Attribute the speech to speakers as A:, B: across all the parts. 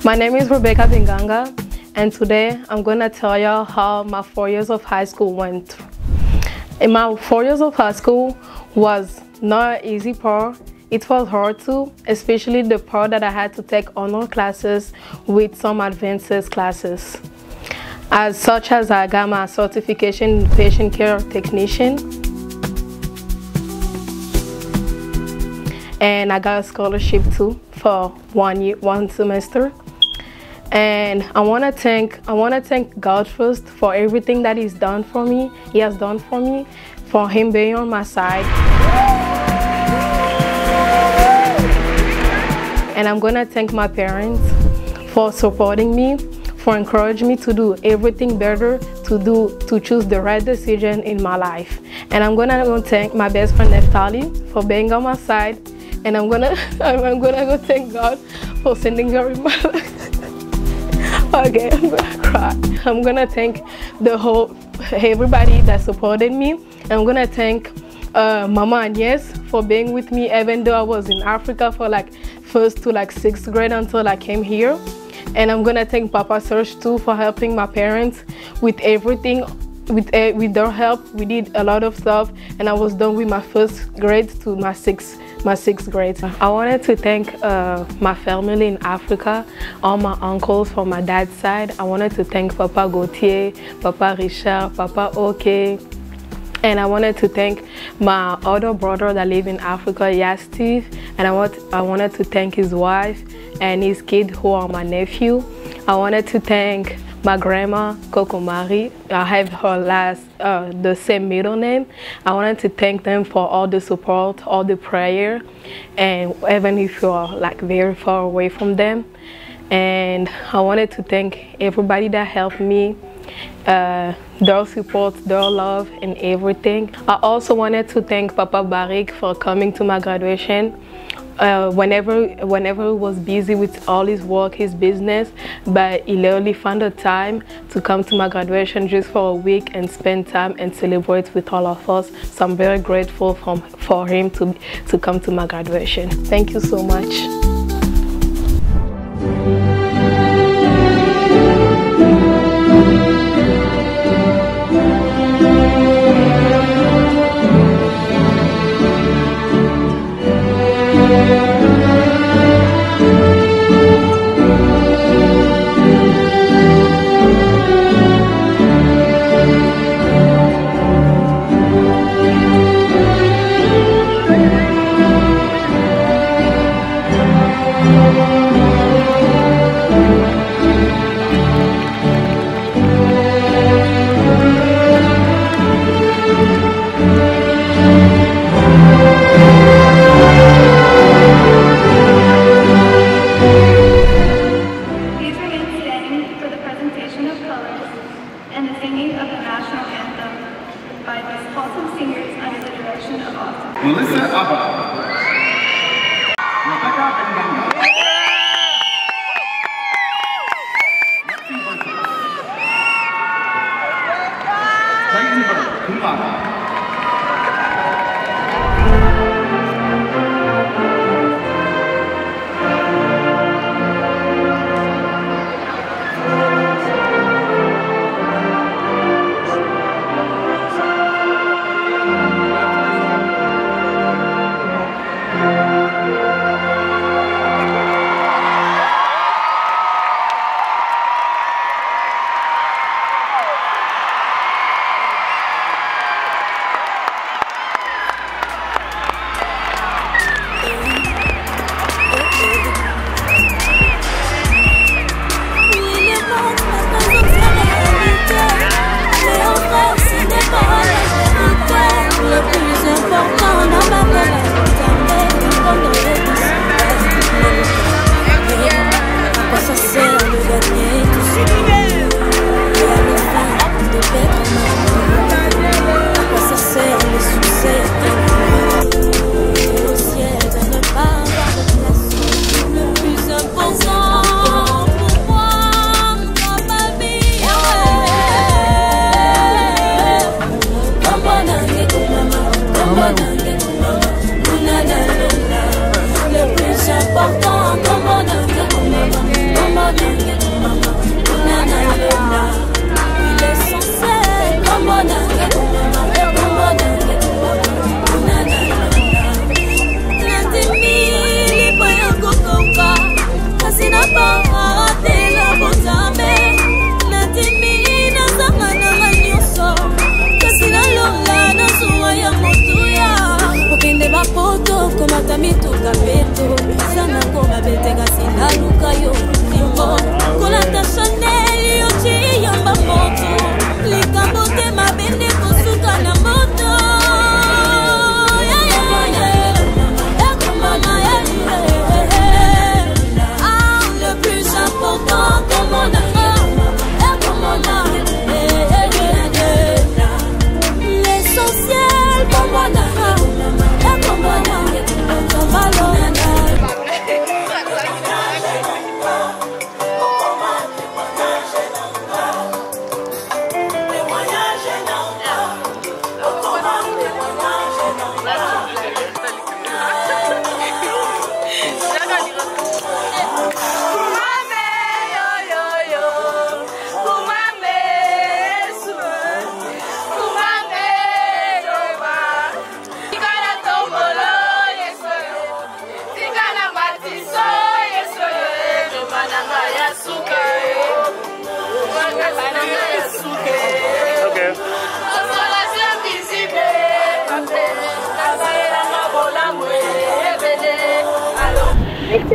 A: My name is Rebecca Binganga, and today I'm going to tell y'all how my 4 years of high school went. And my 4 years of high school was not an easy part. It was hard too, especially the part that I had to take honor classes with some advanced classes. As such as I got my certification in patient care technician, and I got a scholarship too for 1 semester. And I want to thank God first for everything that He has done for me, for Him being on my side. And I'm going to thank my parents for supporting me, for encouraging me to do everything better, to choose the right decision in my life. And I'm going to thank my best friend Neftali for being on my side. And I'm gonna go thank God for sending her in my life. Okay, I'm gonna cry. I'm gonna thank everybody that supported me. And I'm gonna thank Mama Agnes for being with me, even though I was in Africa for like 1st to like 6th grade until I came here. And I'm gonna thank Papa Serge too for helping my parents with everything. With their help, we did a lot of stuff, and I was done with my 1st grade to my 6th grade. I wanted to thank my family in Africa, all my uncles from my dad's side. I wanted to thank Papa Gauthier, Papa Richard, Papa Oke, and I wanted to thank my other brother that live in Africa, Steve, and I wanted to thank his wife and his kid who are my nephew. I wanted to thank my grandma, Coco Marie. I have her the same middle name. I wanted to thank them for all the support, all the prayer, and even if you are like very far away from them. And I wanted to thank everybody that helped me, their support, their love, and everything. I also wanted to thank Papa Barik for coming to my graduation. Whenever he was busy with all his work, his business, but he literally found the time to come to my graduation just for a week and spend time and celebrate with all of us. So I'm very grateful for him to come to my graduation. Thank you so much.
B: And the singing of the national anthem by the Spalton Singers under the direction of
C: Melissa Abba. Rebecca Binganga. Clayton Burke, cum laude.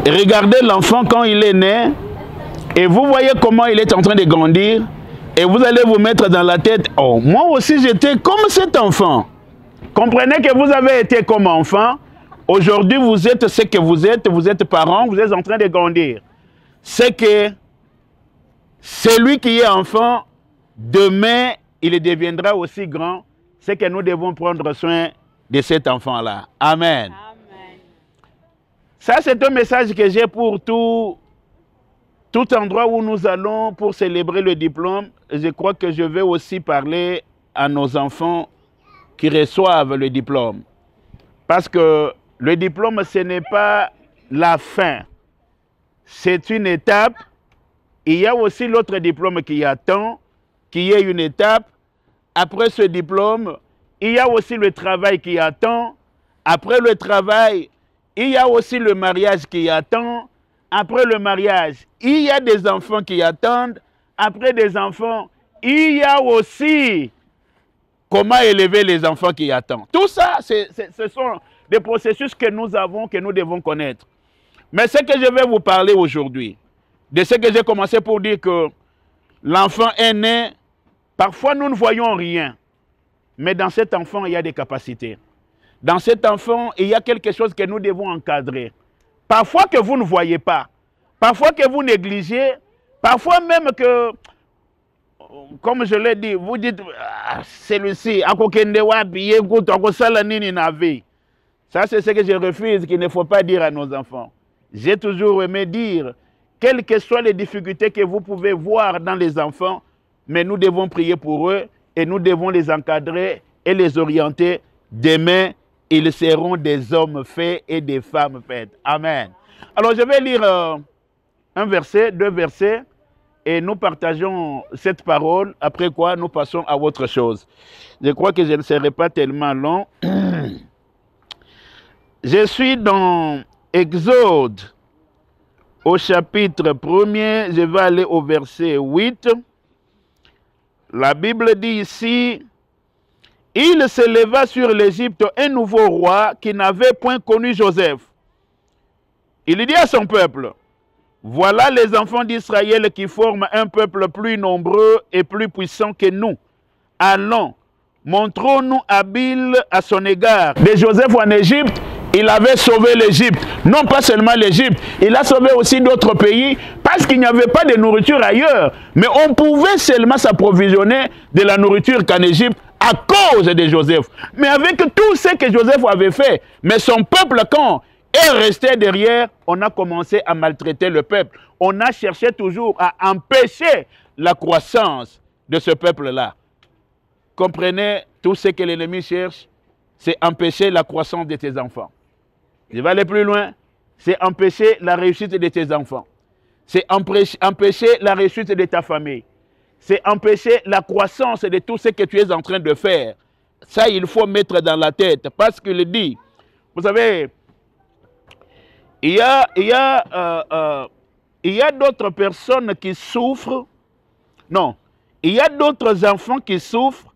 D: Regardez l'enfant quand il est né et vous voyez comment il est en train de grandir et vous allez vous mettre dans la tête, oh, moi aussi j'étais comme cet enfant. Comprenez que vous avez été comme enfant. Aujourd'hui, vous êtes ce que vous êtes parents, vous êtes en train de grandir. C'est que celui qui est enfant, demain, il deviendra aussi grand. C'est que nous devons prendre soin de cet enfant-là. Amen. Amen. Ça, c'est un message que j'ai pour tout endroit où nous allons pour célébrer le diplôme. Je crois que je vais aussi parler à nos enfants qui reçoivent le diplôme. Parce que le diplôme, ce n'est pas la fin. C'est une étape. Il y a aussi l'autre diplôme qui attend, qui est une étape. Après ce diplôme, il y a aussi le travail qui attend. Après le travail, il y a aussi le mariage qui attend. Après le mariage, il y a des enfants qui attendent. Après des enfants, il y a aussi comment élever les enfants qui attendent. Tout ça, ce sont des processus que nous avons, que nous devons connaître. Mais ce que je vais vous parler aujourd'hui, de ce que j'ai commencé pour dire que l'enfant est né, parfois nous ne voyons rien. Mais dans cet enfant, il y a des capacités. Dans cet enfant, il y a quelque chose que nous devons encadrer. Parfois que vous ne voyez pas, parfois que vous négligez, parfois même que, comme je l'ai dit, vous dites, ah, celui-ci, ça c'est ce que je refuse, qu'il ne faut pas dire à nos enfants. J'ai toujours aimé dire, quelles que soient les difficultés que vous pouvez voir dans les enfants, mais nous devons prier pour eux et nous devons les encadrer et les orienter. Demain, ils seront des hommes faits et des femmes faites. Amen. Alors, je vais lire un verset, 2 versets, et nous partageons cette parole, après quoi nous passons à autre chose. Je crois que je ne serai pas tellement long. Je suis dans Exode, au chapitre 1er, je vais aller au verset 8. La Bible dit ici, « Il se leva sur l'Égypte un nouveau roi qui n'avait point connu Joseph. Il dit à son peuple, « Voilà les enfants d'Israël qui forment un peuple plus nombreux et plus puissant que nous. Allons, montrons-nous habiles à son égard. » De Joseph en Égypte, il avait sauvé l'Égypte. Non pas seulement l'Égypte, il a sauvé aussi d'autres pays parce qu'il n'y avait pas de nourriture ailleurs. Mais on pouvait seulement s'approvisionner de la nourriture qu'en Égypte à cause de Joseph. Mais avec tout ce que Joseph avait fait, mais son peuple, quand est resté derrière, on a commencé à maltraiter le peuple. On a cherché toujours à empêcher la croissance de ce peuple-là. Comprenez, tout ce que l'ennemi cherche, c'est empêcher la croissance de tes enfants. Je vais aller plus loin, c'est empêcher la réussite de tes enfants. C'est empêcher la réussite de ta famille. C'est empêcher la croissance de tout ce que tu es en train de faire. Ça, il faut mettre dans la tête. Parce qu'il dit, vous savez, il y a d'autres personnes qui souffrent. Non, il y a d'autres enfants qui souffrent,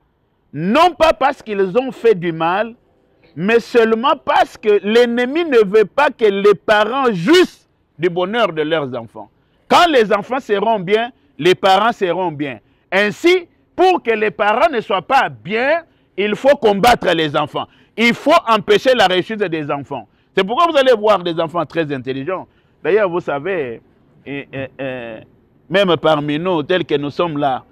D: non pas parce qu'ils ont fait du mal, mais seulement parce que l'ennemi ne veut pas que les parents jouissent du bonheur de leurs enfants. Quand les enfants seront bien, les parents seront bien. Ainsi, pour que les parents ne soient pas bien, il faut combattre les enfants. Il faut empêcher la réussite des enfants. C'est pourquoi vous allez voir des enfants très intelligents. D'ailleurs, vous savez, même parmi nous, tels que nous sommes là,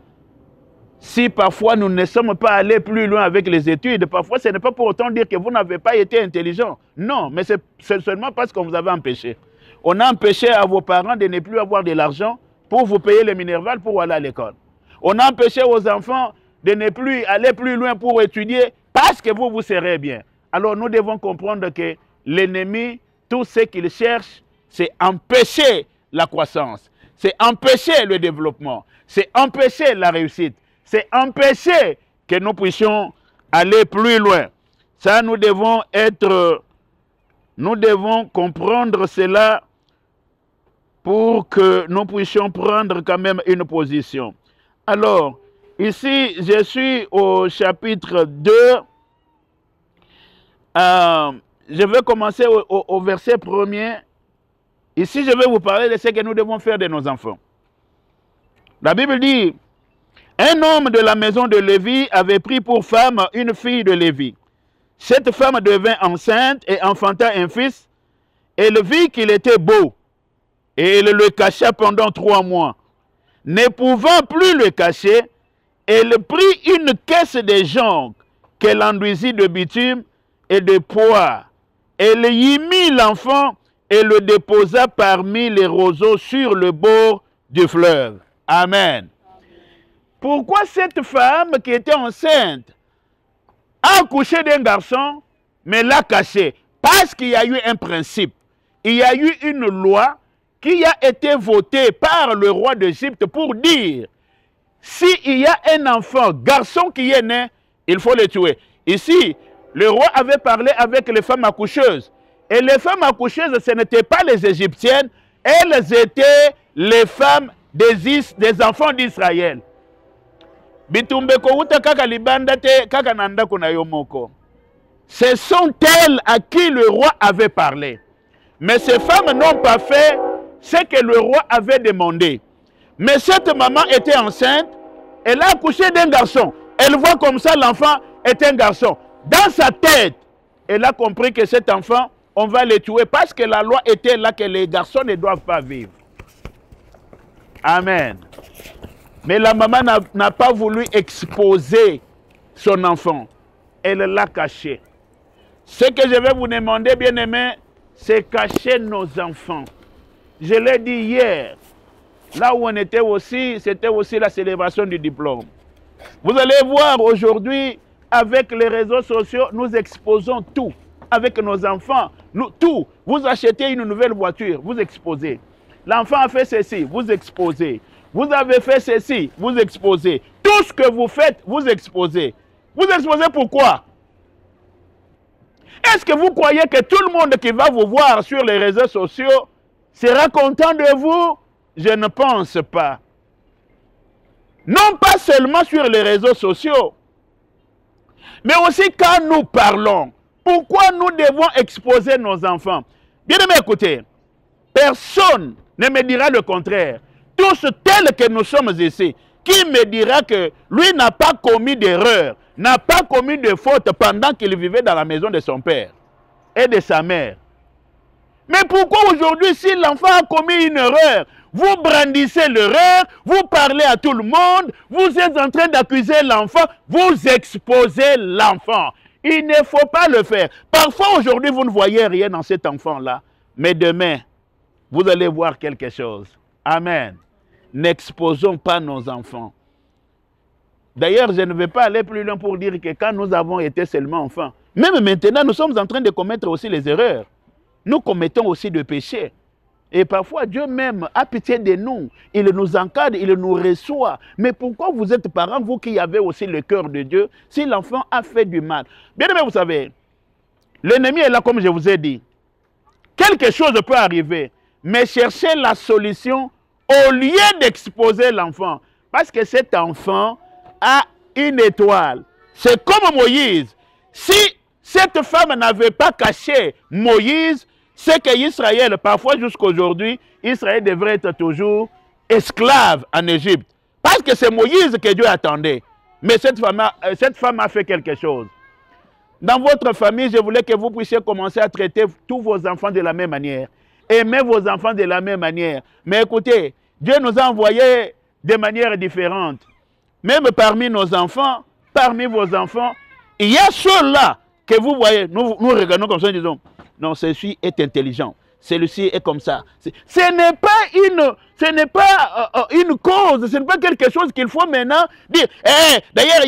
D: si parfois nous ne sommes pas allés plus loin avec les études, parfois ce n'est pas pour autant dire que vous n'avez pas été intelligent. Non, mais c'est seulement parce qu'on vous avait empêché. On a empêché à vos parents de ne plus avoir de l'argent pour vous payer le minerval pour aller à l'école. On a empêché aux enfants de ne plus aller plus loin pour étudier parce que vous serez bien. Alors nous devons comprendre que l'ennemi, tout ce qu'il cherche, c'est empêcher la croissance, c'est empêcher le développement, c'est empêcher la réussite. C'est empêcher que nous puissions aller plus loin. Ça, nous devons comprendre cela pour que nous puissions prendre quand même une position. Alors, ici, je suis au chapitre 2. Je vais commencer au verset 1er. Ici, je vais vous parler de ce que nous devons faire de nos enfants. La Bible dit, un homme de la maison de Lévi avait pris pour femme une fille de Lévi. Cette femme devint enceinte et enfanta un fils. Elle vit qu'il était beau et elle le cacha pendant 3 mois. Ne pouvant plus le cacher, elle prit une caisse de jonc qu'elle enduisit de bitume et de pois. Elle y mit l'enfant et le déposa parmi les roseaux sur le bord du fleuve. Amen. Pourquoi cette femme qui était enceinte a accouché d'un garçon, mais l'a caché? Parce qu'il y a eu un principe. Il y a eu une loi qui a été votée par le roi d'Égypte pour dire, s'il y a un enfant, garçon qui est né, il faut le tuer. Ici, le roi avait parlé avec les femmes accoucheuses. Et les femmes accoucheuses, ce n'étaient pas les Égyptiennes, elles étaient les femmes des enfants d'Israël. Ce sont elles à qui le roi avait parlé. Mais ces femmes n'ont pas fait ce que le roi avait demandé. Mais cette maman était enceinte, elle a accouché d'un garçon. Elle voit comme ça l'enfant est un garçon. Dans sa tête, elle a compris que cet enfant, on va le tuer parce que la loi était là que les garçons ne doivent pas vivre. Amen. Mais la maman n'a pas voulu exposer son enfant. Elle l'a caché. Ce que je vais vous demander, bien-aimés, c'est cacher nos enfants. Je l'ai dit hier, là où on était aussi, c'était aussi la célébration du diplôme. Vous allez voir aujourd'hui, avec les réseaux sociaux, nous exposons tout. Avec nos enfants, tout. Vous achetez une nouvelle voiture, vous exposez. L'enfant a fait ceci, vous exposez. Vous avez fait ceci, vous exposez. Tout ce que vous faites, vous exposez. Vous exposez pourquoi? Est-ce que vous croyez que tout le monde qui va vous voir sur les réseaux sociaux sera content de vous? Je ne pense pas. Non pas seulement sur les réseaux sociaux, mais aussi quand nous parlons. Pourquoi nous devons exposer nos enfants? Bien aimé, écoutez, personne ne me dira le contraire. Tous tels que nous sommes ici, qui me dira que lui n'a pas commis d'erreur, n'a pas commis de faute pendant qu'il vivait dans la maison de son père et de sa mère? Mais pourquoi aujourd'hui, si l'enfant a commis une erreur, vous brandissez l'erreur, vous parlez à tout le monde, vous êtes en train d'accuser l'enfant, vous exposez l'enfant. Il ne faut pas le faire. Parfois, aujourd'hui, vous ne voyez rien dans cet enfant-là, mais demain, vous allez voir quelque chose. Amen. N'exposons pas nos enfants. D'ailleurs, je ne vais pas aller plus loin pour dire que quand nous avons été seulement enfants, même maintenant, nous sommes en train de commettre aussi les erreurs. Nous commettons aussi des péchés. Et parfois, Dieu même a pitié de nous. Il nous encadre, il nous reçoit. Mais pourquoi vous êtes parents, vous qui avez aussi le cœur de Dieu, si l'enfant a fait du mal? Bien aimé, vous savez, l'ennemi est là, comme je vous ai dit. Quelque chose peut arriver, mais cherchez la solution au lieu d'exposer l'enfant. Parce que cet enfant a une étoile. C'est comme Moïse. Si cette femme n'avait pas caché Moïse, c'est qu'Israël, parfois jusqu'à aujourd'hui, Israël devrait être toujours esclave en Égypte. Parce que c'est Moïse que Dieu attendait. Mais cette femme a fait quelque chose. Dans votre famille, je voulais que vous puissiez commencer à traiter tous vos enfants de la même manière. Aimez vos enfants de la même manière. Mais écoutez, Dieu nous a envoyés de manière différente. Même parmi nos enfants, parmi vos enfants, il y a ceux-là que vous voyez, nous regardons comme ça et disons, non, celui-ci est intelligent, celui-ci est comme ça. Ce n'est pas une cause, ce n'est pas quelque chose qu'il faut maintenant dire. D'ailleurs,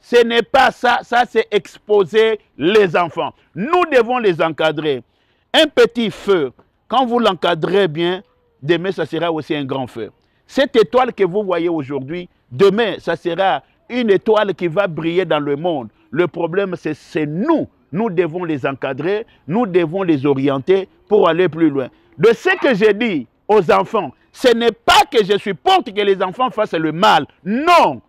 D: ce n'est pas ça, ça c'est exposer les enfants. Nous devons les encadrer. Un petit feu, quand vous l'encadrez bien, demain ça sera aussi un grand feu. Cette étoile que vous voyez aujourd'hui, demain ça sera une étoile qui va briller dans le monde. Le problème, c'est nous. Nous devons les encadrer, nous devons les orienter pour aller plus loin. De ce que j'ai dit aux enfants, ce n'est pas que je supporte que les enfants fassent le mal. Non.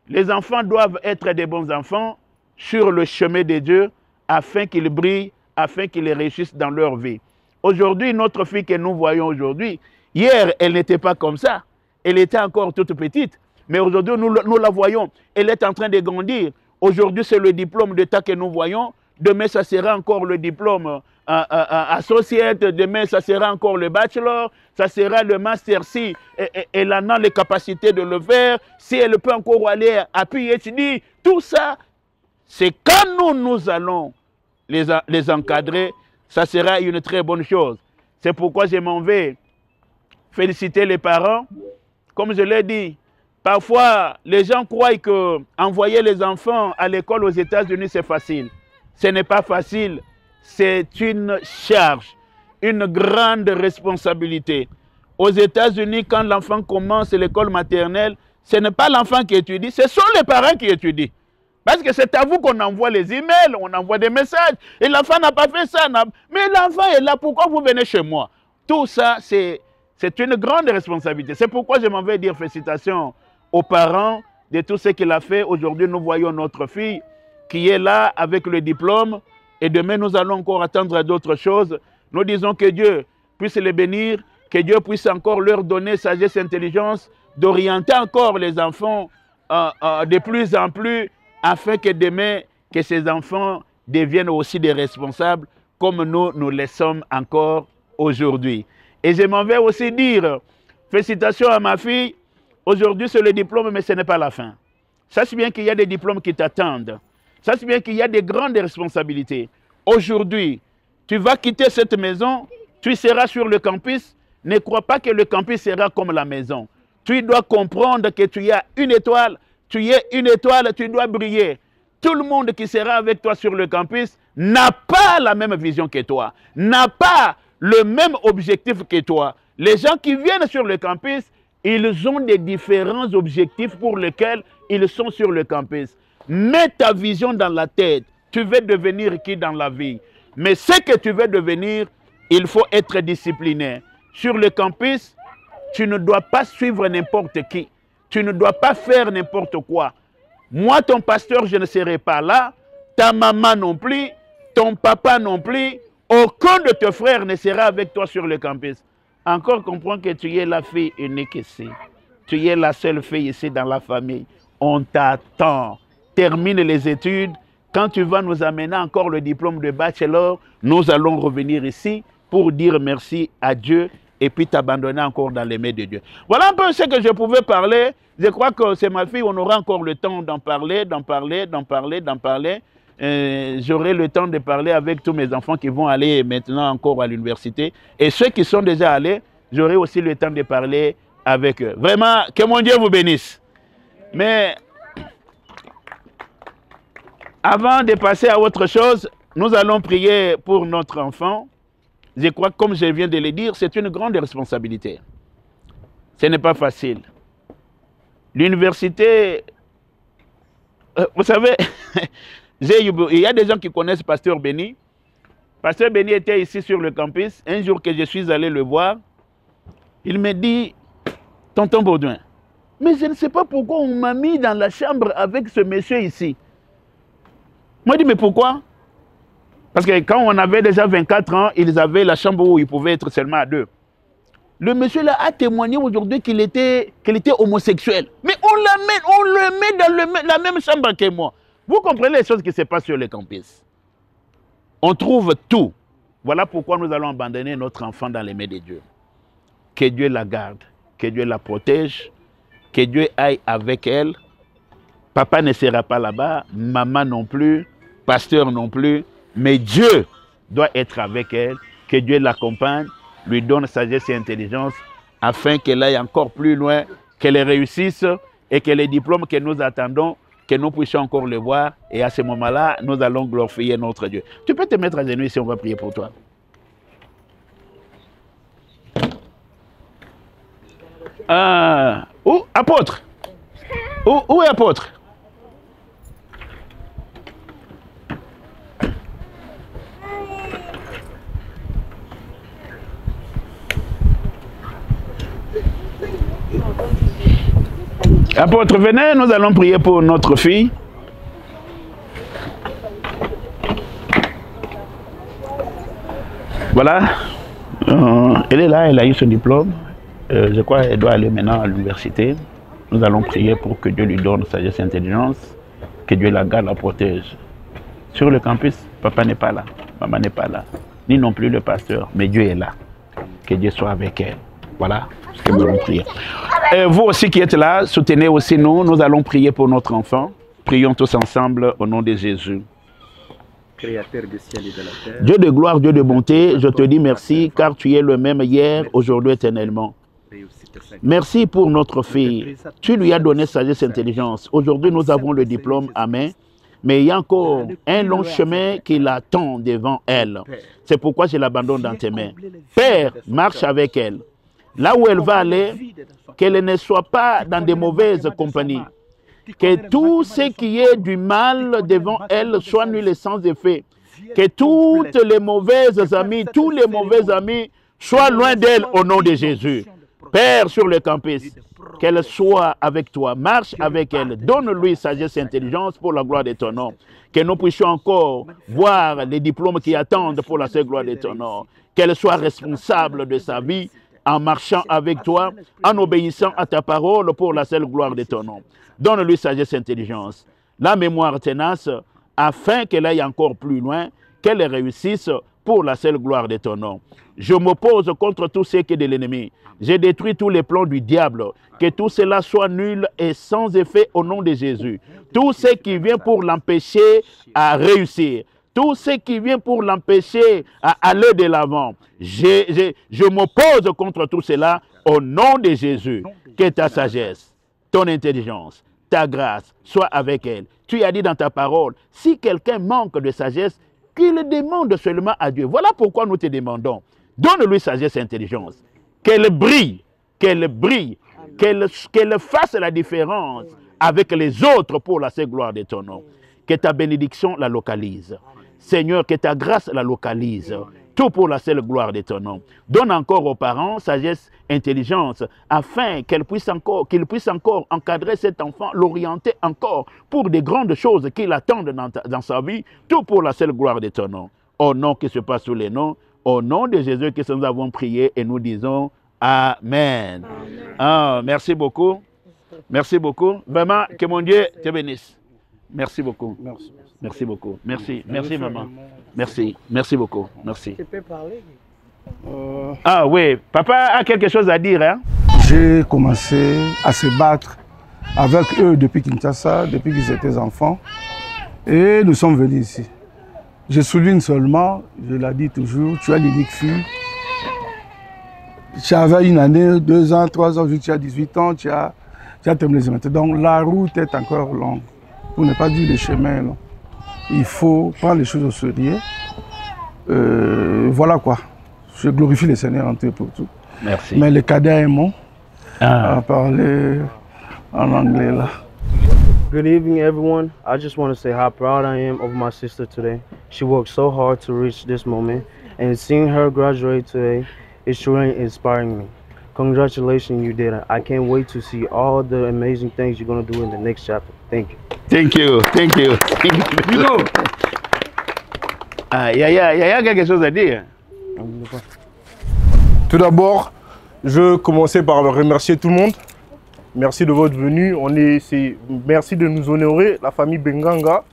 D: Les enfants doivent être des bons enfants sur le chemin de Dieu afin qu'ils brillent afin qu'ils réussissent dans leur vie. Aujourd'hui, notre fille que nous voyons aujourd'hui, hier, elle n'était pas comme ça. Elle était encore toute petite. Mais aujourd'hui, nous la voyons. Elle est en train de grandir. Aujourd'hui, c'est le diplôme d'État que nous voyons. Demain, ça sera encore le diplôme associate. Demain, ça sera encore le bachelor. Ça sera le master si elle en a les capacités de le faire. Si elle peut encore aller à PhD. Tout ça, c'est quand nous allons les encadrer. Ça sera une très bonne chose. C'est pourquoi je m'en vais féliciter les parents. Comme je l'ai dit, parfois, les gens croient que envoyer les enfants à l'école aux États-Unis, c'est facile. Ce n'est pas facile. C'est une charge, une grande responsabilité. Aux États-Unis, quand l'enfant commence l'école maternelle, ce n'est pas l'enfant qui étudie, ce sont les parents qui étudient. Parce que c'est à vous qu'on envoie les emails, on envoie des messages. Et l'enfant n'a pas fait ça. Mais l'enfant est là, pourquoi vous venez chez moi? Tout ça, c'est une grande responsabilité. C'est pourquoi je m'en vais dire félicitations aux parents de tout ce qu'il a fait. Aujourd'hui, nous voyons notre fille qui est là avec le diplôme. Et demain, nous allons encore attendre d'autres choses. Nous disons que Dieu puisse les bénir, que Dieu puisse encore leur donner sagesse et intelligence, d'orienter encore les enfants de plus en plus, afin que demain, que ces enfants deviennent aussi des responsables, comme nous les sommes encore aujourd'hui. Et je m'en vais aussi dire, félicitations à ma fille, aujourd'hui c'est le diplôme, mais ce n'est pas la fin. Sache bien qu'il y a des diplômes qui t'attendent. Sache bien qu'il y a des grandes responsabilités. Aujourd'hui, tu vas quitter cette maison, tu seras sur le campus, ne crois pas que le campus sera comme la maison. Tu dois comprendre que tu as une étoile, tu es une étoile, tu dois briller. Tout le monde qui sera avec toi sur le campus n'a pas la même vision que toi, n'a pas le même objectif que toi. Les gens qui viennent sur le campus, ils ont des différents objectifs pour lesquels ils sont sur le campus. Mets ta vision dans la tête. Tu veux devenir qui dans la vie? Mais ce que tu veux devenir, il faut être discipliné. Sur le campus, tu ne dois pas suivre n'importe qui. Tu ne dois pas faire n'importe quoi. Moi, ton pasteur, je ne serai pas là. Ta maman non plus. Ton papa non plus. Aucun de tes frères ne sera avec toi sur le campus. Encore comprends que tu es la fille unique ici. Tu es la seule fille ici dans la famille. On t'attend. Termine les études. Quand tu vas nous amener encore le diplôme de bachelor, nous allons revenir ici pour dire merci à Dieu et puis t'abandonner encore dans les mains de Dieu. Voilà un peu ce que je pouvais parler. Je crois que c'est ma fille, on aura encore le temps d'en parler. J'aurai le temps de parler avec tous mes enfants qui vont aller maintenant encore à l'université. Et ceux qui sont déjà allés, j'aurai aussi le temps de parler avec eux. Vraiment, que mon Dieu vous bénisse. Mais avant de passer à autre chose, nous allons prier pour notre enfant. Je crois que, comme je viens de le dire, c'est une grande responsabilité. Ce n'est pas facile. L'université, vous savez, il y a des gens qui connaissent Pasteur Béni. Pasteur Béni était ici sur le campus. Un jour que je suis allé le voir, il me dit, tonton Baudouin, mais je ne sais pas pourquoi on m'a mis dans la chambre avec ce monsieur ici. Moi, je dis, mais pourquoi? Parce que quand on avait déjà 24 ans, ils avaient la chambre où ils pouvaient être seulement à deux. Le monsieur là a témoigné aujourd'hui qu'il était homosexuel. Mais on le met dans la même chambre que moi. Vous comprenez les choses qui se passent sur le campus. On trouve tout. Voilà pourquoi nous allons abandonner notre enfant dans les mains de Dieu. Que Dieu la garde, que Dieu la protège, que Dieu aille avec elle. Papa ne sera pas là-bas, maman non plus, pasteur non plus. Mais Dieu doit être avec elle, que Dieu l'accompagne, lui donne sagesse et intelligence, afin qu'elle aille encore plus loin, qu'elle réussisse et que les diplômes que nous attendons, que nous puissions encore le voir. Et à ce moment-là, nous allons glorifier notre Dieu. Tu peux te mettre à genoux ici, on va prier pour toi. Apôtre? Où est apôtre? Apôtre, venez, nous allons prier pour notre fille. Voilà. Elle est là, elle a eu son diplôme. Je crois qu'elle doit aller maintenant à l'université. Nous allons prier pour que Dieu lui donne sagesse et intelligence, que Dieu la garde, la protège. Sur le campus, papa n'est pas là, maman n'est pas là, ni non plus le pasteur, mais Dieu est là. Que Dieu soit avec elle. Voilà ce que nous allons prier. Et vous aussi qui êtes là, soutenez aussi nous. Nous allons prier pour notre enfant. Prions tous ensemble au nom de Jésus.
E: Créateur du ciel et de la terre.
D: Dieu de gloire, Dieu de bonté, je te dis merci car tu es le même hier, aujourd'hui, éternellement. Merci pour notre fille. Tu lui as donné sagesse et intelligence. Aujourd'hui, nous avons le diplôme à main, mais il y a encore un long chemin qui l'attend devant elle. C'est pourquoi je l'abandonne dans tes mains. Père, marche avec elle. Là où elle va aller, qu'elle ne soit pas dans de mauvaises compagnies. Que tout ce qui est du mal devant elle soit nul et sans effet. Que toutes les mauvaises amies, tous les mauvais amis soient loin d'elle au nom de Jésus. Père sur le campus, qu'elle soit avec toi, marche avec elle, donne-lui sagesse et intelligence pour la gloire de ton nom. Que nous puissions encore voir les diplômes qui attendent pour la seule gloire de ton nom. Qu'elle soit responsable de sa vie en marchant avec toi, en obéissant à ta parole pour la seule gloire de ton nom. Donne-lui sagesse et intelligence, la mémoire tenace, afin qu'elle aille encore plus loin, qu'elle réussisse pour la seule gloire de ton nom. Je m'oppose contre tout ce qui est de l'ennemi. J'ai détruit tous les plans du diable. Que tout cela soit nul et sans effet au nom de Jésus. Tout ce qui vient pour l'empêcher à réussir. Tout ce qui vient pour l'empêcher à aller de l'avant. Je m'oppose contre tout cela au nom de Jésus. Que ta sagesse, ton intelligence, ta grâce soit avec elle. Tu as dit dans ta parole, si quelqu'un manque de sagesse, qu'il demande seulement à Dieu. Voilà pourquoi nous te demandons. Donne-lui sagesse et intelligence. Qu'elle brille, qu'elle fasse la différence avec les autres pour la seule gloire de ton nom. Que ta bénédiction la localise. Seigneur, que ta grâce la localise. Tout pour la seule gloire de ton nom. Donne encore aux parents sagesse, intelligence, afin qu'ils puissent encore encadrer cet enfant, l'orienter encore pour des grandes choses qu'il attend dans sa vie, tout pour la seule gloire de ton nom. Au nom qui se passe sous les noms, au nom de Jésus que nous avons prié et nous disons Amen. Ah, merci beaucoup. Merci beaucoup. Vraiment, que mon Dieu te bénisse. Merci beaucoup.
E: Merci.
D: Merci beaucoup. Merci. Merci, maman. Merci. Merci beaucoup. Merci.
E: Tu peux parler?
D: Ah oui, papa a quelque chose à dire. Hein?
F: J'ai commencé à se battre avec eux depuis Kinshasa, depuis qu'ils étaient enfants. Et nous sommes venus ici. Je souligne seulement, je l'ai dit toujours, tu as l'unique fille. Tu avais une année, 2 ans, 3 ans, tu as 18 ans, tu as terminé les études. Donc la route est encore longue. Pour ne pas dire le chemin est long. Il faut prendre les choses au sérieux. Voilà quoi. Je glorifie le Seigneur en tout et pour tout.
D: Merci.
F: Mais le cadet est mon à parler en anglais là.
G: Good evening, everyone. I just want to say how proud I am of my sister today. She worked so hard to reach this moment, and seeing her graduate today is truly inspiring me. Congratulations, you did it. I can't wait to see all the amazing things you're going to do in the next chapter. Thank you.
D: Thank you. Thank you.
F: You know.
D: Ah, Yaya a quelque chose à dire.
H: Tout d'abord, je commençais par remercier tout le monde. Merci de votre venue. Merci de nous honorer, la famille Benganga.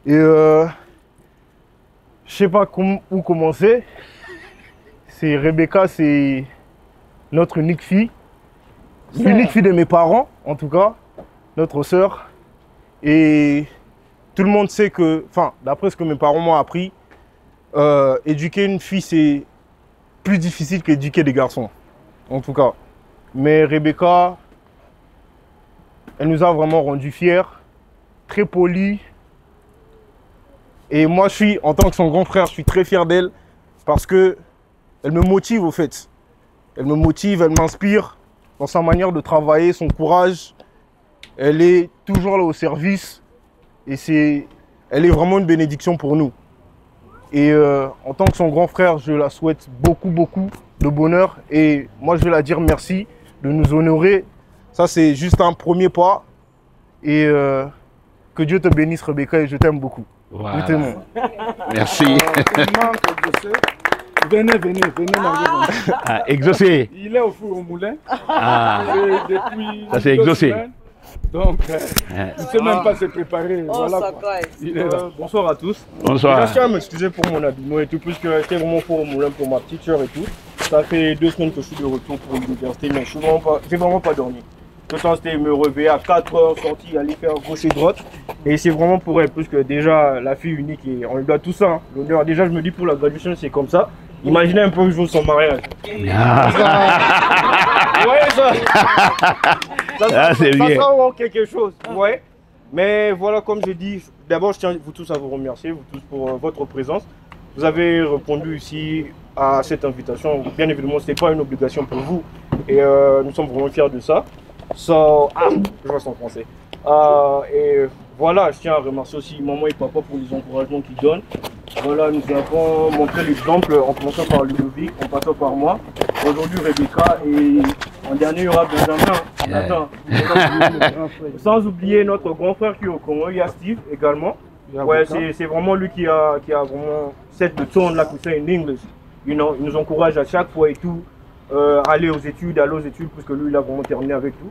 H: Et je sais pas où commencer. C'est Rebecca, c'est notre unique fille. L'unique fille de mes parents, en tout cas, notre sœur. Et tout le monde sait que, enfin, d'après ce que mes parents m'ont appris, éduquer une fille, c'est plus difficile qu'éduquer des garçons, en tout cas. Mais Rebecca, elle nous a vraiment rendus fiers, très polis. Et moi, en tant que son grand frère, je suis très fier d'elle parce qu'elle me motive au fait. Elle me motive, elle m'inspire dans sa manière de travailler, son courage. Elle est toujours là au service et elle est vraiment une bénédiction pour nous. Et en tant que son grand frère, je la souhaite beaucoup, beaucoup de bonheur. Et moi, je vais la dire merci de nous honorer. Ça, c'est juste un premier pas. Et que Dieu te bénisse, Rebecca, et je t'aime beaucoup.
D: Voilà.
H: Je t'aime.
D: Merci.
F: Venez, Marguerite.
D: Ah, exaucé.
F: Il est au four au moulin.
D: Ah.
F: Et depuis
D: Ça, c'est exaucé.
F: Donc, il ne sait même pas se préparer. Voilà, il est là.
H: Bonsoir à tous.
D: Bonsoir.
H: Déjà, je tiens à m'excuser pour mon habillement et tout, puisque j'étais vraiment fort au moulin pour ma petite soeur et tout. Ça fait 2 semaines que je suis de retour pour l'université, mais je n'ai vraiment pas dormi. Tout le temps, c'était me réveiller à 4 h, sortir, aller faire gauche et droite. Et c'est vraiment pour elle, puisque déjà, la fille unique, et on lui doit tout ça. Hein. L'honneur, déjà, je me dis pour la graduation, c'est comme ça. Imaginez un peu le jour de son mariage. Ouais, ça
D: c'est bien.
H: Ça sera vraiment quelque chose. Ouais. Mais voilà, comme je dis, d'abord, je tiens vous tous à vous remercier, vous tous pour votre présence. Vous avez répondu ici à cette invitation. Bien évidemment, ce n'est pas une obligation pour vous. Et nous sommes vraiment fiers de ça. Je reste en français. Et voilà, je tiens à remercier aussi maman et papa pour les encouragements qu'ils donnent. Voilà, nous avons montré l'exemple en commençant par Ludovic, en passant par moi. Aujourd'hui, Rebecca et en dernier, il y aura Benjamin. Sans oublier notre grand frère qui est au Congo, il y a Steve également. Ouais, c'est vraiment lui qui a vraiment cette tone là qui fait en anglais. Il nous encourage à chaque fois et tout. Aller aux études, puisque lui il a vraiment terminé avec tout.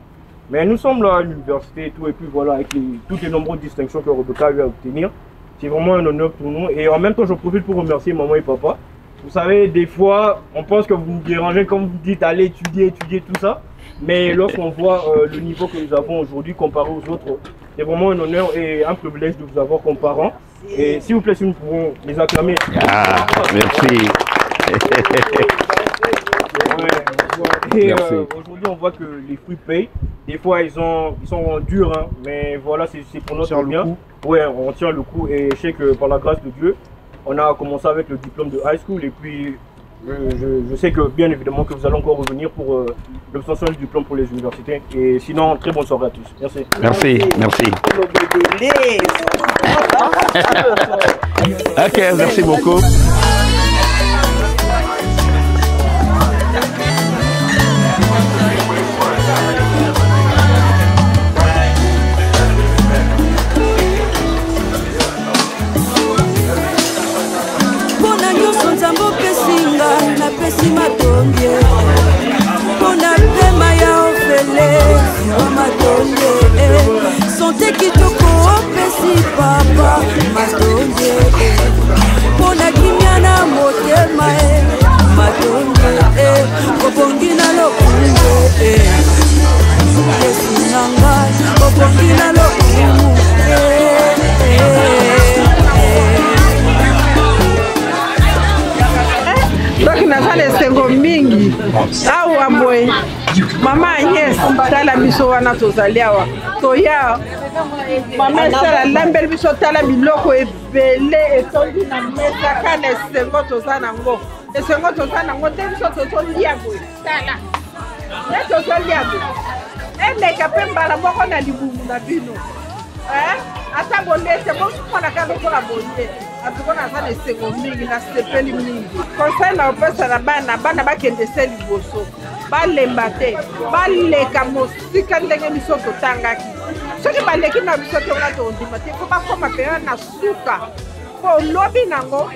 H: Mais nous sommes là à l'université et tout, et puis voilà, avec toutes les nombreuses distinctions que Rebecca a eu à obtenir. C'est vraiment un honneur pour nous. Et en même temps, je profite pour remercier maman et papa. Vous savez, des fois, on pense que vous nous dérangez quand vous dites allez étudier, tout ça. Mais lorsqu'on voit le niveau que nous avons aujourd'hui comparé aux autres, c'est vraiment un honneur et un privilège de vous avoir comme parents. Et s'il vous plaît, si nous pouvons les acclamer.
D: Ah, merci.
H: Et aujourd'hui, on voit que les fruits payent. Des fois, ils sont durs, hein, mais voilà, c'est pour notre bien. Ouais, on tient le coup et je sais que par la grâce de Dieu, on a commencé avec le diplôme de high school et puis je sais que bien évidemment que vous allez encore revenir pour l'obtention du diplôme pour les universités. Et sinon, très bonne soirée à tous. Merci.
D: Merci. Ok, merci beaucoup.
I: napesi matonge mpona pema ya ofele wa matonge sante kitoko opesi papa matonge mpona kimia na motema matonge obongi na lokumu yesu na ngai obongi na lokumu
J: doki naza na esengo mingi awa boye mama Agnes tala biso wana tozali awa toya mama esala lambeli biso tala biloko ebele etondi na mesa kana esengo toza nango te biso tozolia boye tala ye tozolia boye eleka mpe mbala moko na libumu na bino ata bolete bosumonaka lokola boye atiko naza na esengo mingi na sepeli mingi conseil na opesa na bana bakende se liboso balemba te baleka mosika ndenge biso totangaki soki baleki na biso tonga tondima te fo bakoma mpenza na suka mpo lobi nango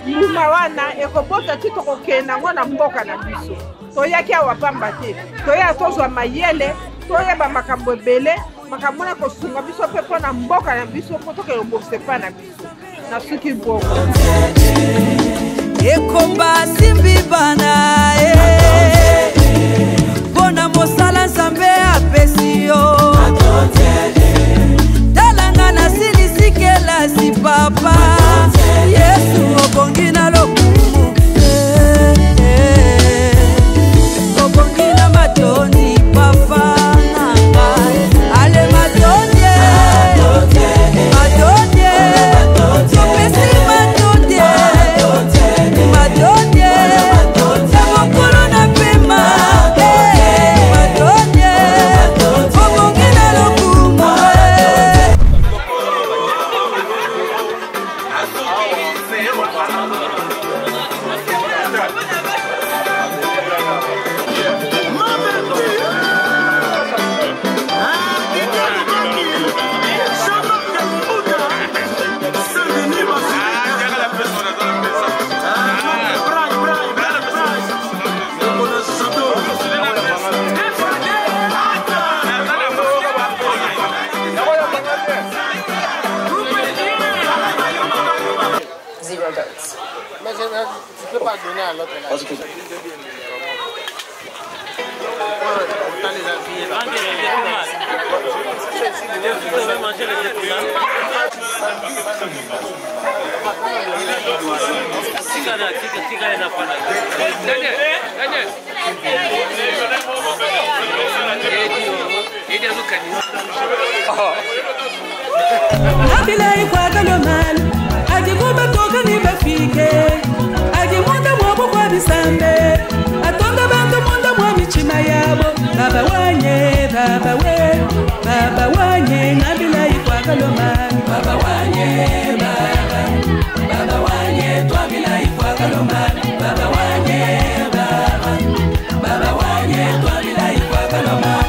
J: mbuma wana ekobota ti tokokende nango na mboka na biso toyaki awa pamba te toya tozwa mayele toyeba makambo ebele makambo na kosunga biso mpe mpo na mboka na biso mpo tokeyobose mpa na biso na suki boko
I: ekoba simbi bana mpona mosala nzambe apesi yo talanga nasilisikela papa yesu obongi na lokumu obongi na matoni papa Come on.
K: Zero goats.
L: Mais tu peux pas donner à l'autre là.
I: Nabilai kwa kaloman, aji kuba toka ni bafike, aji mwanda mwabu kwa bisambe, atonda bantu mwanda mwa michima yabo, baba wanye, nabilai kwa kaloman, baba wanye, twabilai kwa kaloman, baba wanye, twabilai kwa kaloman.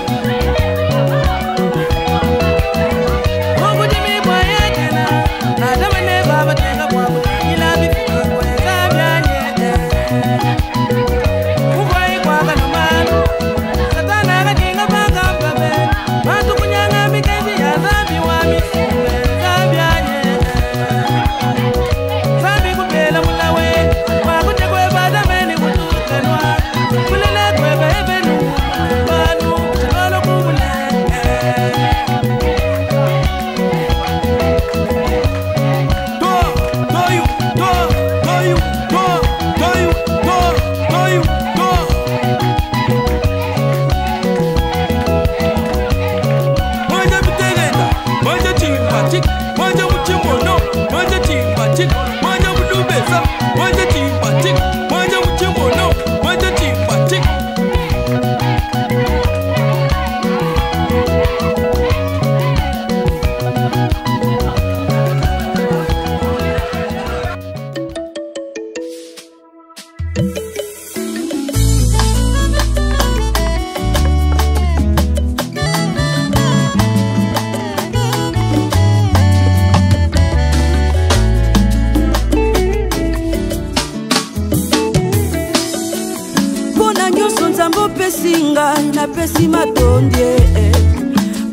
I: Napesi matonde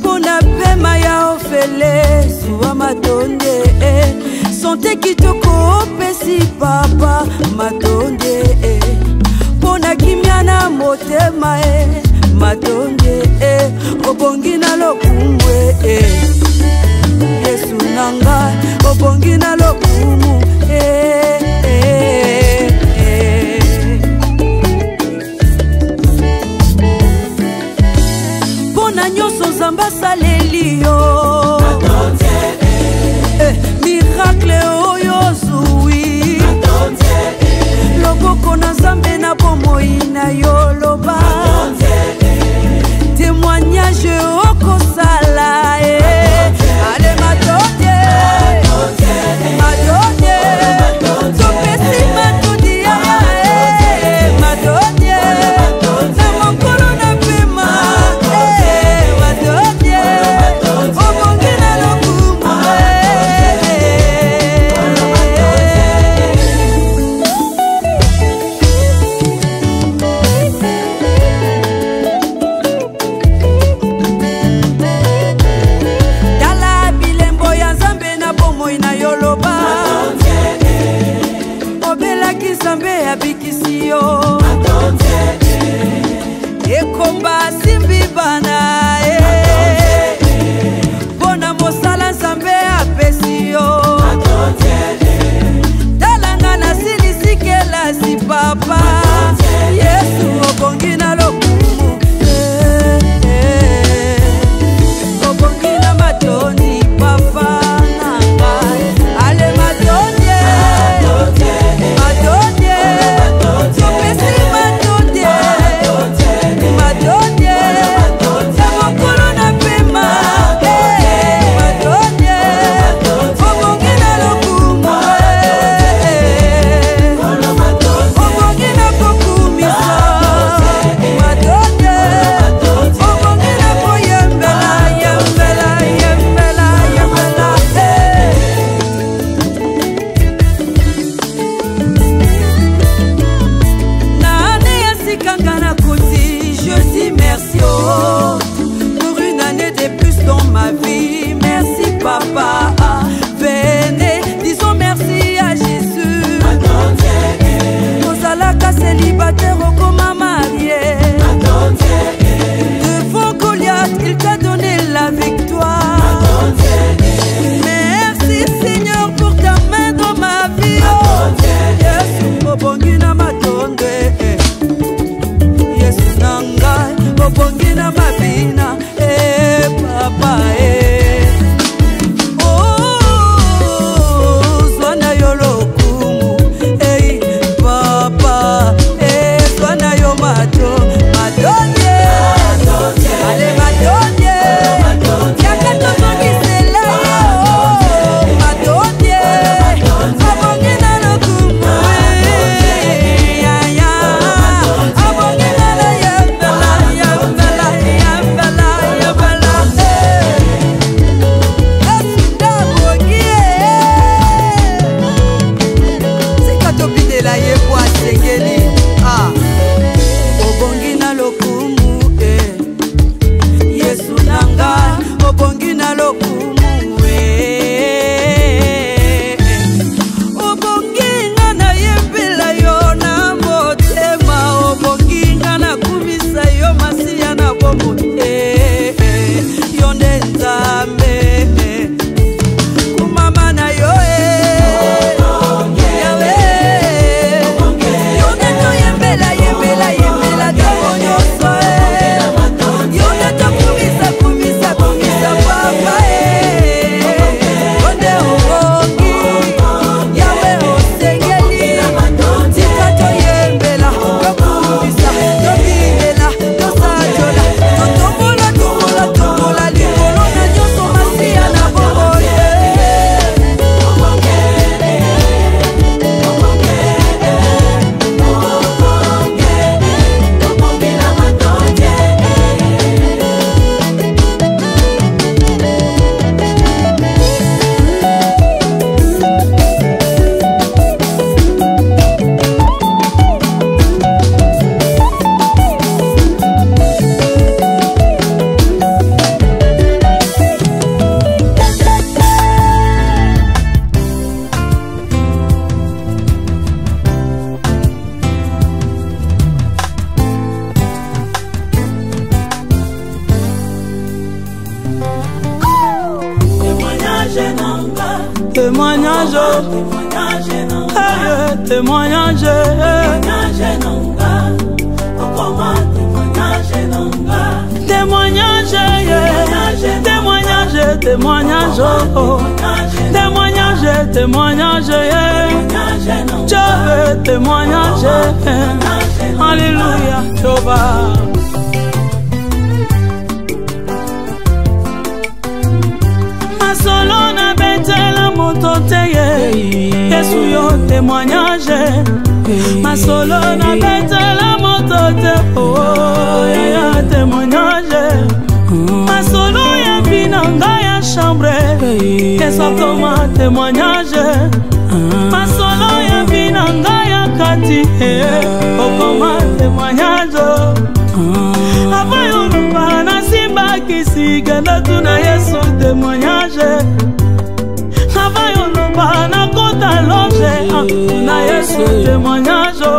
I: pona pema ya ofele suwa matonde sonte kitoko pesi papa matonde pona kimyana motema matonde obongi na lokumbwe Yesu nanga obongi na lokumu nyonso nzamba saleli yo miracle oyo ozwi loboko na nzambe na bomoi na yo loba témoignage okosala ale matonde papa. Venez, disons merci à Jésus. Ozalaka célibataire comme marié. Devant Goliath, il t'a donné la victoire. Merci Seigneur pour ta main dans ma vie. Yesu obongina matonde. Yesu nanga obongina mabina. Papa Zwana yo lokumu. Papa Zwana yo madonye. Ale madonye. Yaka tozongisela yo madonye. Abongina lokumu. Yaya abongina la yambala yambala yambala yambala. Asunda bogie. Sikatopidela ye kwa sengeli. Obongina lokumu. Yesu nanga obongina lokumu. Obonginga na yembela yo na motema. Obonginga na kumisa yo masiya na bomo. Yo nde Nzambe kumama na yo Yawe. Yo nde toyembela yembela yembela ntango nyonso. Yo nde tokumisa kumisa kumisa papa. Yo nde obongi Yawe osengeli. Tika toyembela tokumisa tobingela tosanjola totombola tombola tombola likolo na nyonso masiya na boboye. Témoignage, témoignage, témoignage, témoignage, témoignage, témoignage, témoignage, je veux témoignage, alléluia, Jéhovah. Solo na betela moto teye Yesu yo témoignage. Ma solo na betela moto te. Oh ya témoignage. Ma solo ya binanga ya chambre. Yesu koma témoignage. Ma solo ya binanga ya kati. Oh koma témoignage. Avayo na simba kisiga na tuna Yesu témoignage. Avayo na kota loge na Yesu témoignage.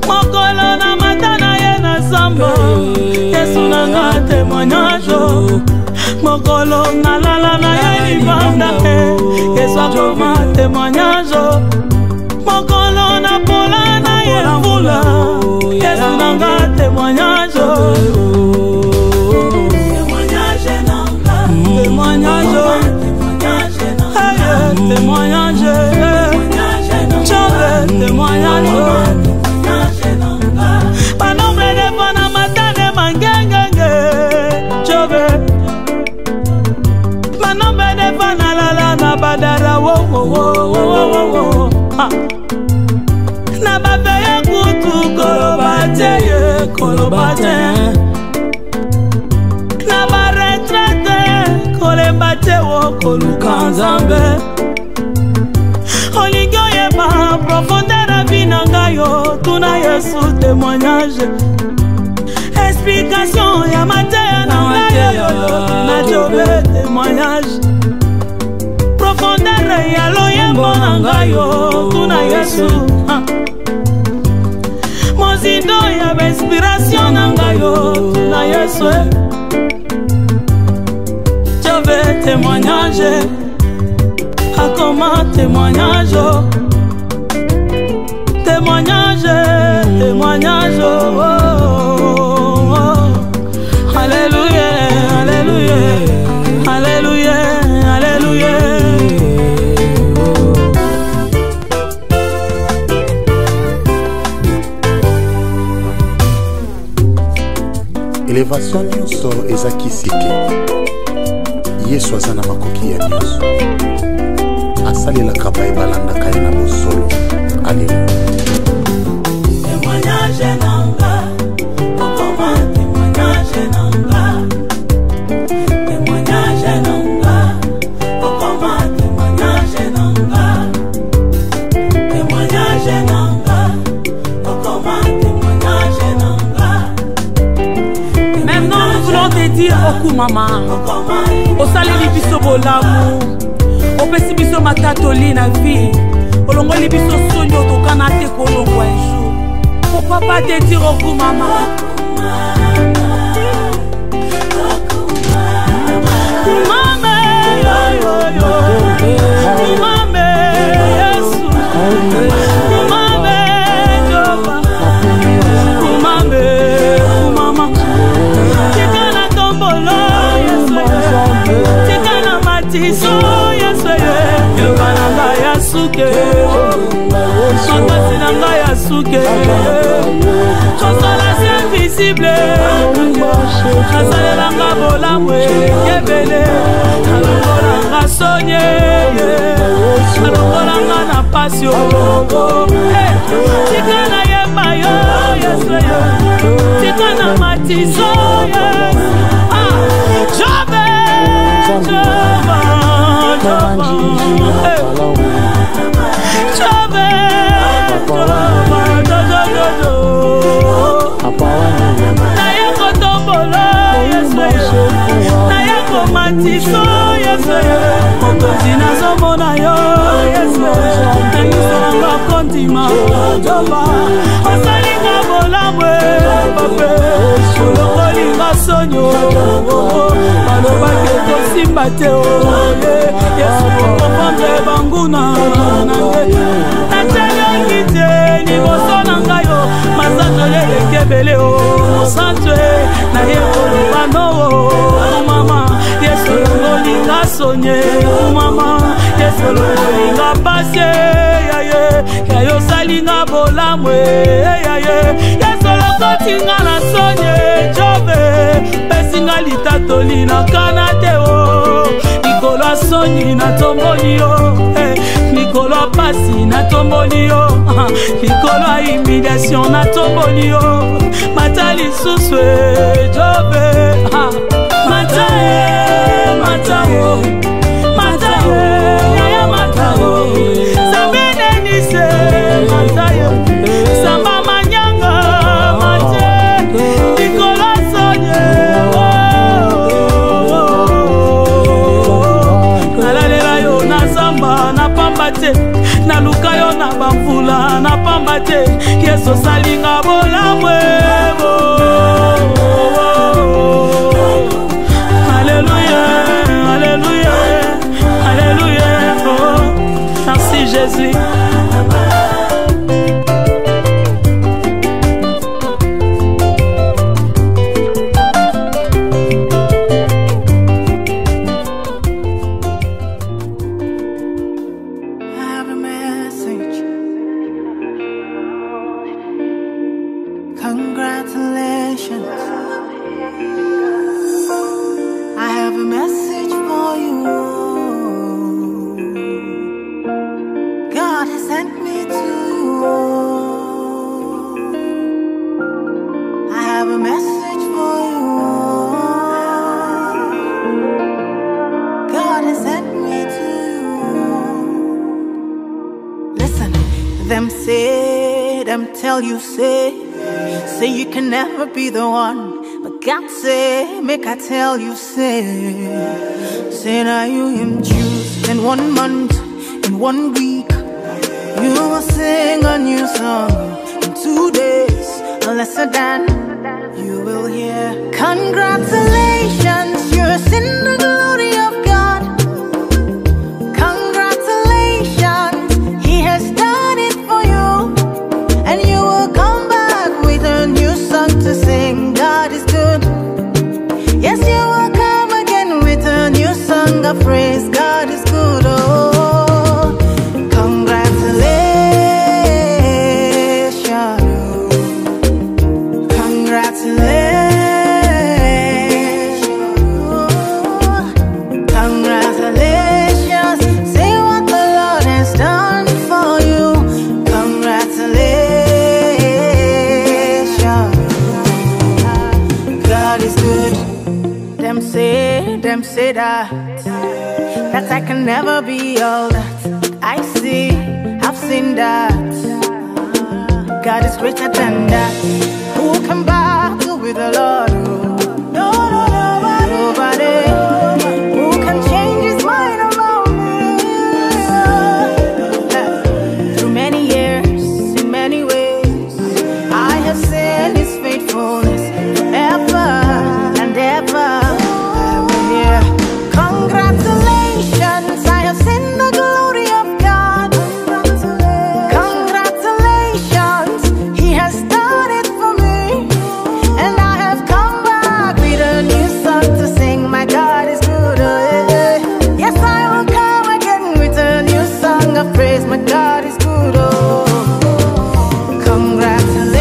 I: Mokolo na matana ye na samba Yesu nanga témoignage. Mokolo na lala na ye libanda Yesu akoma témoignage. Mokolo na pola na ye mvula Yesu nanga témoignage. Témoignage, témoignage, témoignage. Pas nombre de bonnes matins mangenge, chove. Pas nombre de bonnes la na badara wo wo wo wo. Na babeye kutu kolobate kolobate. Na baretrete kolembate wo koluka Nzambe. Olingo yeba profondeur vinanga yo tuna Yesu témoignage. Explication ya mateya na yo na Jobe témoignage. ya loyembo na ngai yo tuna Yesu mozindo ya inspiration na ngai yo tuna Yesu je veux témoignage comment témoignage témoignage témoignage oh, oh, oh. Alléluia alléluia alléluia alléluia
M: Élévation nyonso ezakisike Yesu aza na makoki ya nyonso asalelaka baebalandaka ye na bosolo. Alléluia.
I: Témoignage nanga okoma témoignage nanga témoignage nanga okoma témoignage nanga témoignage nanga okoma témoignage nanga. Maintenant nous voulons te dire oku mama osaleli biso bolamu opesi biso matatoli na vie olongoli biso sonyo tokana te kolongwa un jour. Pourquoi pas te dire oku mama mame yo yo yo mame Yesu mame Jehova mame mama tikana tombolo Yesu tikana matiso Yesu yobananga ya suke makasi nanga ya suke kosala si invisible nasalelanga bolamwe ebele alongolanga sonye alongolanga na pasio tika na yeba yo Yesu tika na matiso jobe mokonzi nazomona yo Yesu nangisolanga kontima joba osalinga bolamwe pape olongolinga sonyo balobaki kosimba te Yesu okomprendre banguna nange natelangi te liboso na ngai yo mazanzole ekebele osantwe naye koloba no mama Yesu longolinga sonye mama Yesu longolinga pase yayo salinga bolamwe Yesu lokotinga na sonye jobe pesinga litatoli na kana te likolo sonyi na tomboli yo likolo pasi na tomboli yo likolo humiliation na tomboli yo mata lisusu jobe Matao, yaya matao, sabine nise, matayo, samba manyanga, mate, Nicola sonye, nalalela yo na samba, na pambate, na luka yo na bamfula, na pambate, Yesu salinga bolamwe, Jésus.
N: Say you can never be the one, but God say, make I tell you, say now you him choose. In 1 month, In 1 week, you will sing a new song. In 2 days, lesser than you will hear. Congratulations, you're in the glory of God. Congratulations, He has done it for you. And you will come back with a new song to sing. God is good. Yes, you will come again with a new song of praise. God is good. Oh, congratulations. Congratulations. Congratulations. Say what the Lord has done for you. Congratulations. God is good. Them say that I can never be all that I see. I've seen that God is greater than that. Who can battle with the Lord? No, nobody. Who can change His mind about me? Through many years, in many ways, I have seen His faithfulness forever and ever. Congratulations, I have seen the glory of God. Congratulations, He has done it for me. And I have come back with a new song to sing. My God is good. Yes, I will come again with a new song of praise. My God is good. Oh, congratulations.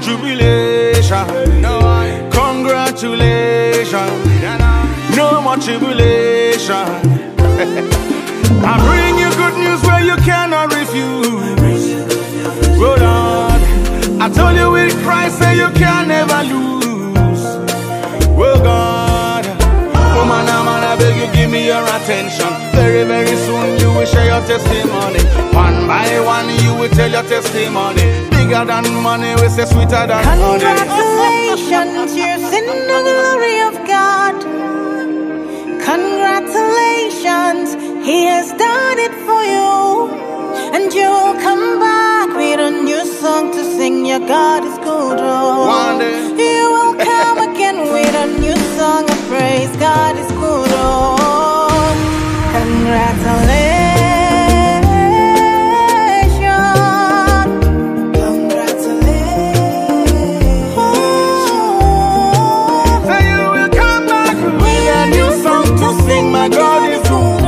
O: Jubilation, congratulations, no more tribulation. I bring you good news where you cannot refuse. Oh Lord, I told you with Christ that you can never lose. Oh God, oh man, I beg you give me your attention. Very, very soon you will share your testimony. One by one you will tell your testimony. Bigger than money, we say sweeter than honey.
N: Congratulations, you've seen the glory of God. Congratulations, He has done it for you. And you'll come back with a new song to sing. Your God is good. Oh,
O: one day
N: you will come again with a new song of praise. God is good. Oh, congratulations.
O: My God is good.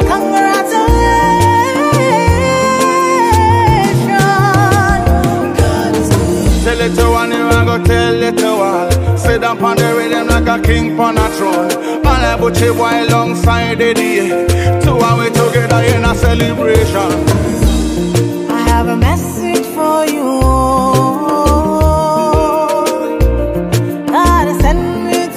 N: Congratulations.
O: Tell little one, you are go tell little one. Sit down on the rhythm like a king on a throne. And I put you boy alongside the day. Two and we together in a celebration.
N: I have a message for you. God has sent me to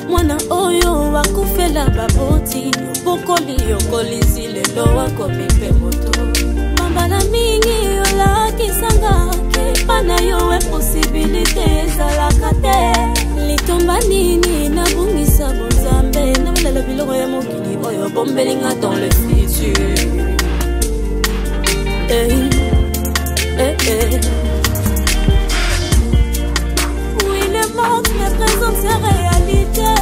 P: mwana oyo wakufela baboti pokoli yokolisi lelo wakomi mpe moto mambala mingi olakisanga ke pana yo eposibilite ezalaka te litomba nini nabungisa bonzambe nabalela biloko ya mokili oyo bombelinga dans le futur. Oui, le monde me présente ses réalités,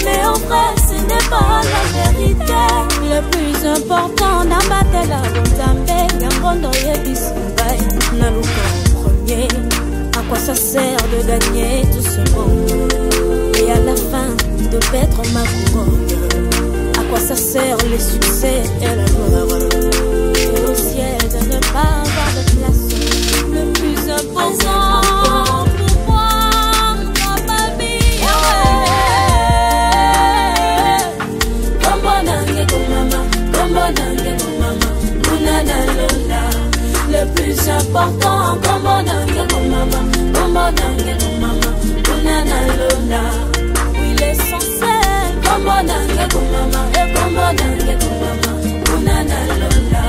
P: mais en vrai ce n'est pas la vérité. Le plus important n'a pas de la bonzambe yangondo yebisumbai naluka premier. À quoi ça sert de gagner tout ce monde et à la fin de perdre ma couronne? À quoi ça sert concert, les succès et la gloire. Et au ciel de ne pas avoir de place. Le plus important pour moi, dans ma vie. Kombo nange komama, kombo nange komama, unana lola. Le plus important, kombo nange komama, kombo nange komama, unana lola. Oui, l'essentiel, kombo nange komama, et kombo nange komama, unana lola.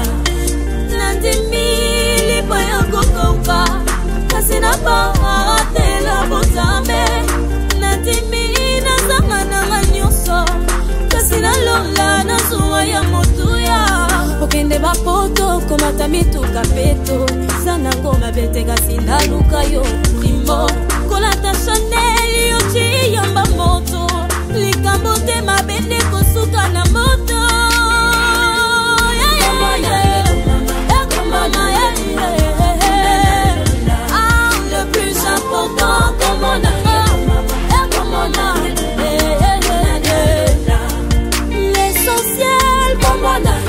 P: Nandimi lipo ya kokoka, kasi na pa arate la botame. Nandimi na zanga na nganyoso, kasi na lola na zuwa ya motuya. Okende bapoto komata mituka peto, sana ngoma bete kasi na luka yo limo. Kolata Chanel yo chi yamba moto, likambo te mabende kosuka na moto. Le plus important, comme on a, l'essentiel, comme on a,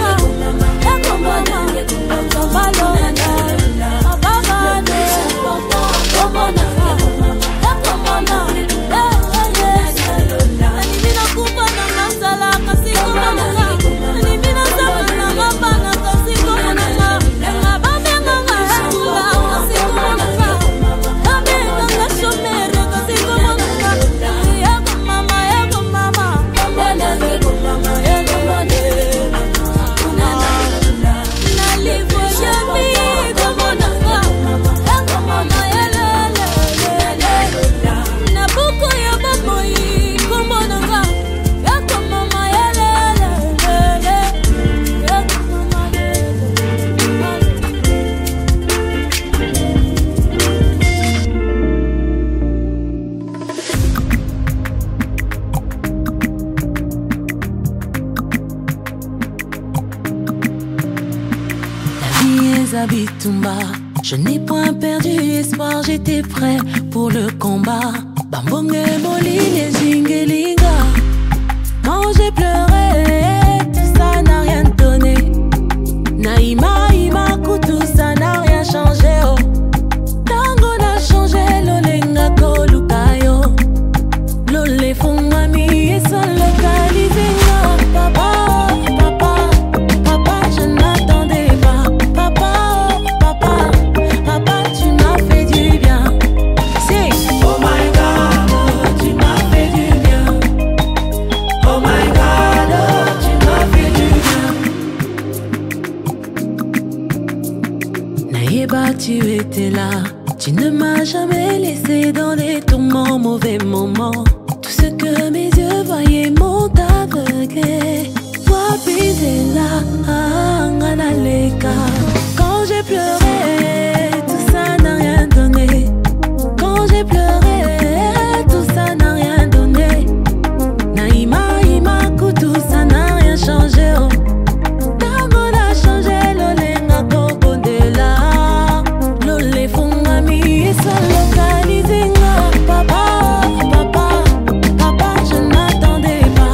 Q: Bitumba, je n'ai point perdu espoir, j'étais prêt pour le combat. Bambonge moli les jingelinga. Quand j'ai pleuré, tout ça n'a rien donné. Naïma, Imaku, tout ça n'a rien changé. Oh. Tango n'a changé, l'olenga kolukayo. L'ole font mami et son localisé. Papa, papa, papa, je n'attendais pas. Papa. Tu étais là, tu ne m'as jamais laissé dans les tourments, mauvais moments. Tout ce que mes yeux voyaient m'ont aveuglé. Toi baiser là, quand j'ai pleuré, tout ça n'a rien donné. Quand j'ai pleuré, tout ça n'a rien donné. Naïma, Imaku, tout ça n'a rien changé. Oh. Papa, papa, papa, je n'attendais pas.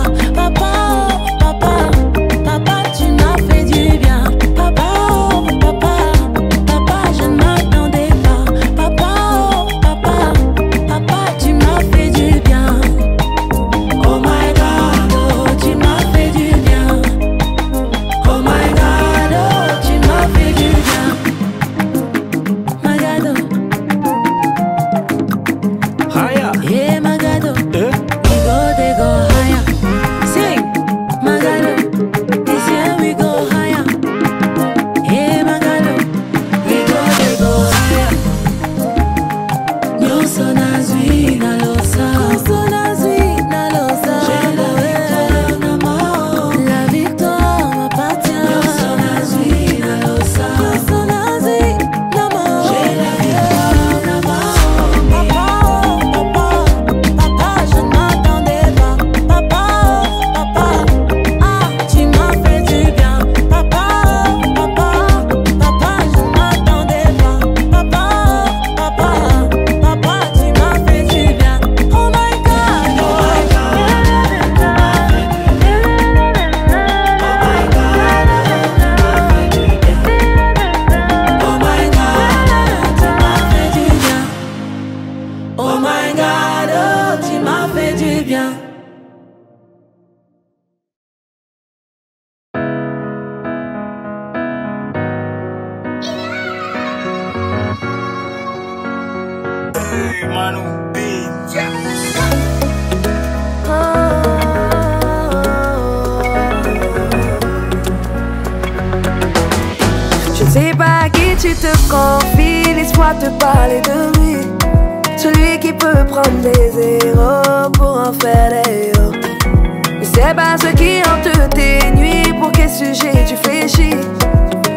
R: laisse-moi te parler de lui. Celui qui peut prendre des héros pour en faire des héros. Ne sais pas ce qui hante tes nuits, pour quel sujet tu fléchis.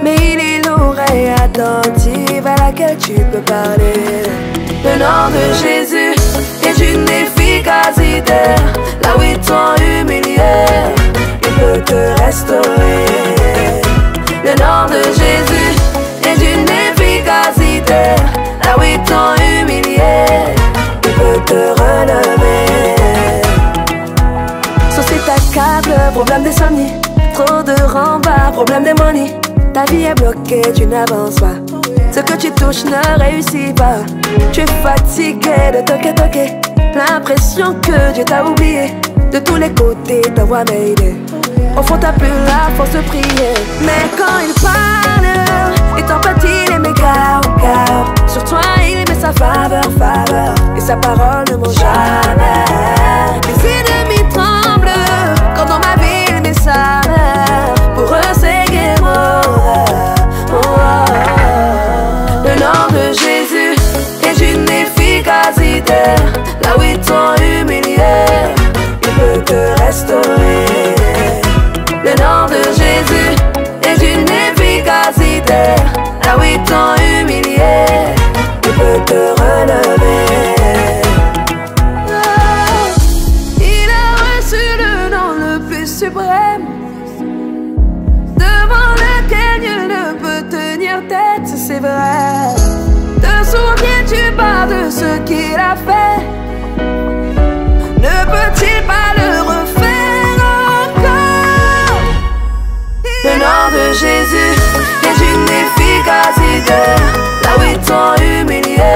R: Mais il est l'oreille attentive à laquelle tu peux parler. Le nom de Jésus est une efficacité. Là où ils t'ont humilié, il peut te restaurer. Le nom de Jésus est une efficacité. Là où ils t'ont humilié, il peut te relever. Société à câble, problème d'insomnie, trop de rembarres, problème de money. Ta vie est bloquée, tu n'avances pas. Ce que tu touches ne réussit pas. Tu es fatigué de toquer. L'impression que Dieu t'a oublié. De tous les côtés, ta voix m'aide. Au fond, t'as plus la force de prier. Mais quand il parle, il t'empathie les méga. Sur toi, il met sa faveur. Et sa parole ne ment jamais. Les ennemis tremblent quand dans ma vie il met sa main. Pour eux, c'est guerre. Le nom de Jésus est une efficacité. Là où ils t'ont humilié, il peut te restaurer. Le nom de Jésus est une efficacité. Là où ils t'ont humilié, il peut te relever. Il a reçu le nom le plus suprême, devant lequel nul ne peut tenir tête, c'est vrai. Te souviens-tu pas de ce qu'il a fait? Ne peut-il pas le refaire encore? Le nom de Jésus est une efficacité. Là où ils t'ont humilié,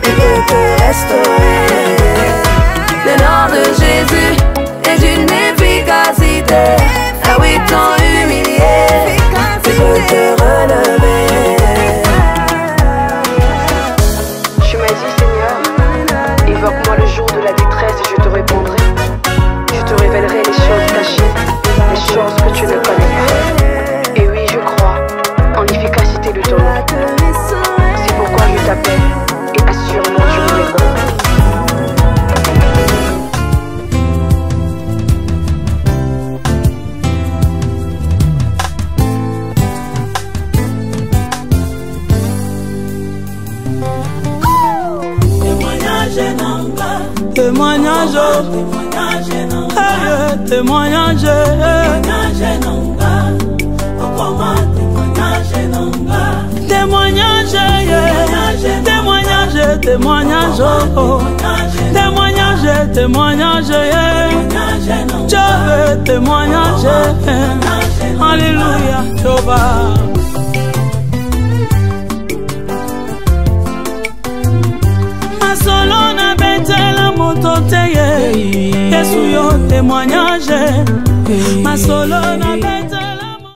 R: il peut te restaurer. Le nom de Jésus est une efficacité. Là où ils t'ont humilié, il peut te relever.
S: Tu m'as dit, Seigneur, évoque-moi le jour de la détresse et je te répondrai. Je te révélerai les choses cachées, les choses que tu ne connais pas. Et oui, je crois en l'efficacité de ton nom. C'est pourquoi je t'appelle et assurément tu me réponds.
I: Témoignage, témoignage, témoignage, témoignage, témoignage, témoignage, témoignage, je veux témoignage, alléluia, Jéhovah. Solo na betela moto teye Yesu yo témoignage Ma solo na betela